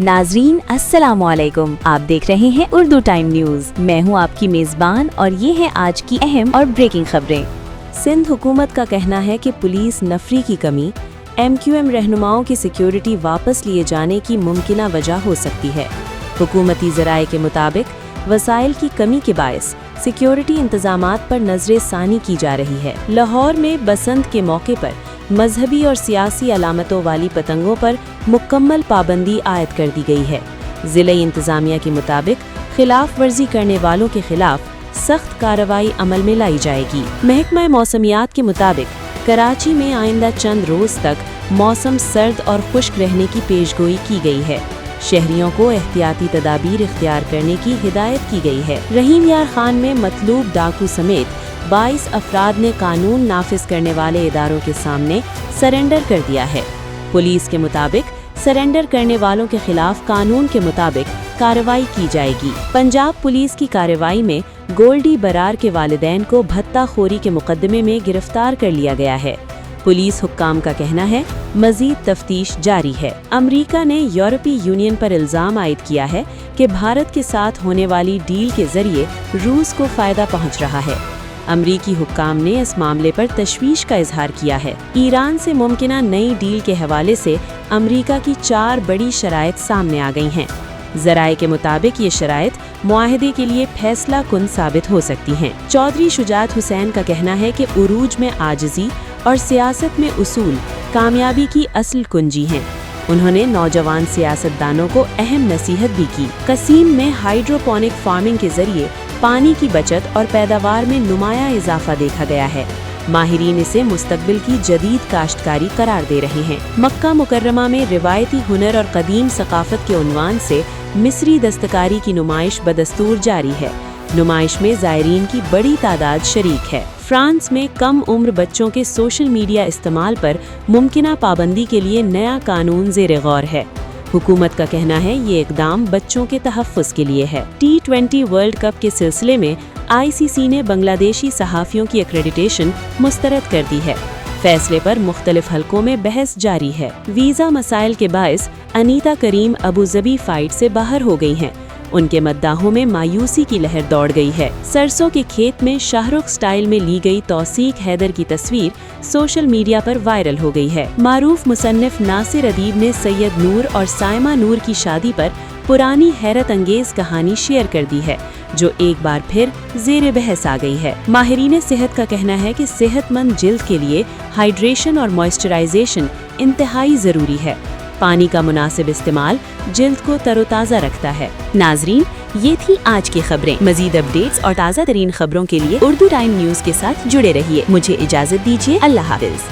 नाजरीन अस्सलाम वालेकुम, आप देख रहे हैं उर्दू टाइम न्यूज़। मैं हूं आपकी मेज़बान और ये है आज की अहम और ब्रेकिंग खबरें। सिंध हुकूमत का कहना है कि पुलिस नफरी की कमी MQM रहनुमाओं की सिक्योरिटी वापस लिए जाने की मुमकिना वजह हो सकती है। हुकूमती ज़राए के मुताबिक वसाइल की कमी के बायस सिक्योरिटी इंतजामात पर नजर सानी की जा रही है। लाहौर में बसंत के मौके पर मजहबी और सियासी अलामतों वाली पतंगों पर मुकम्मल पाबंदी आयद कर दी गई है। ज़िला इंतज़ामिया के मुताबिक खिलाफ वर्जी करने वालों के खिलाफ सख्त कार्रवाई अमल में लाई जाएगी। महकमा मौसमियात के मुताबिक कराची में आइंदा चंद रोज़ तक मौसम सर्द और खुश्क रहने की पेशगोई की गई है। शहरियों को एहतियाती तदाबीर इख्तियार करने की हिदायत की गई है। रहीम यार खान में मतलूब डाकू समेत 22 अफराद ने कानून नाफिज करने वाले इदारों के सामने सरेंडर कर दिया है। पुलिस के मुताबिक सरेंडर करने वालों के खिलाफ कानून के मुताबिक कार्रवाई की जाएगी। पंजाब पुलिस की कार्रवाई में गोल्डी बरार के वालिदैन को भत्ताखोरी के मुकदमे में गिरफ्तार कर लिया गया है। पुलिस हुक्काम का कहना है मजीद तफ्तीश जारी है। अमेरिका ने यूरोपीय यूनियन पर इल्ज़ाम आयद किया है कि भारत के साथ होने वाली डील के जरिए रूस को फायदा पहुंच रहा है। अमरीकी हुक्काम ने इस मामले पर तशवीश का इजहार किया है। ईरान से मुमकिना नई डील के हवाले से अमरीका की 4 बड़ी शराइत सामने आ गई हैं। ज़राए के मुताबिक ये शराइत मुआहदे के लिए फैसला कुन साबित हो सकती हैं। चौधरी शुजात हुसैन का कहना है कि उरूज में आजिज़ी और सियासत में उसूल कामयाबी की असल कुंजी हैं। उन्होंने नौजवान सियासतदानों को अहम नसीहत भी की। कसीम में हाइड्रोपोनिक फार्मिंग के जरिए पानी की बचत और पैदावार में नुमाया इजाफा देखा गया है। माहिरीन इसे मुस्तकबिल की जदीद काश्तकारी करार दे रहे हैं। मक्का मुकर्रमा में रिवायती हुनर और कदीम सकाफत के उन्वान से मिस्री दस्तकारी की नुमाइश बदस्तूर जारी है। नुमाइश में ज़ायरीन की बड़ी तादाद शरीक है। फ्रांस में कम उम्र बच्चों के सोशल मीडिया इस्तेमाल पर मुमकिना पाबंदी के लिए नया कानून ज़ेरे गौर है। हुकूमत का कहना है ये इकदाम बच्चों के तहफ़्फ़ुज़ के लिए है। T20 वर्ल्ड कप के सिलसिले में ICC ने बांग्लादेशी सहाफ़ियों की एक्रेडिटेशन मुस्तरद कर दी है। फैसले पर मुख्तलिफ हलकों में बहस जारी है। वीज़ा मसाइल के बायस अनीता करीम अबू ज़बी फाइट से बाहर हो गई हैं। उनके मद्दाहों में मायूसी की लहर दौड़ गई है। सरसों के खेत में शाहरुख स्टाइल में ली गई तौसीक हैदर की तस्वीर सोशल मीडिया पर वायरल हो गई है। मारूफ मुसन्निफ नासिर अदीब ने सैयद नूर और साइमा नूर की शादी पर पुरानी हैरत अंगेज कहानी शेयर कर दी है, जो एक बार फिर ज़ेरे बहस आ गई है। माहिरीन सेहत का कहना है कि सेहतमंद जिल्द के लिए हाइड्रेशन और मॉइस्चराइजेशन इंतहाई ज़रूरी है। पानी का मुनासिब इस्तेमाल जिल्द को तरोताज़ा रखता है। नाजरीन, ये थी आज की खबरें। मजीद अपडेट्स और ताज़ा तरीन खबरों के लिए उर्दू टाइम न्यूज़ के साथ जुड़े रहिए। मुझे इजाज़त दीजिए। अल्लाह हाफ़िज़।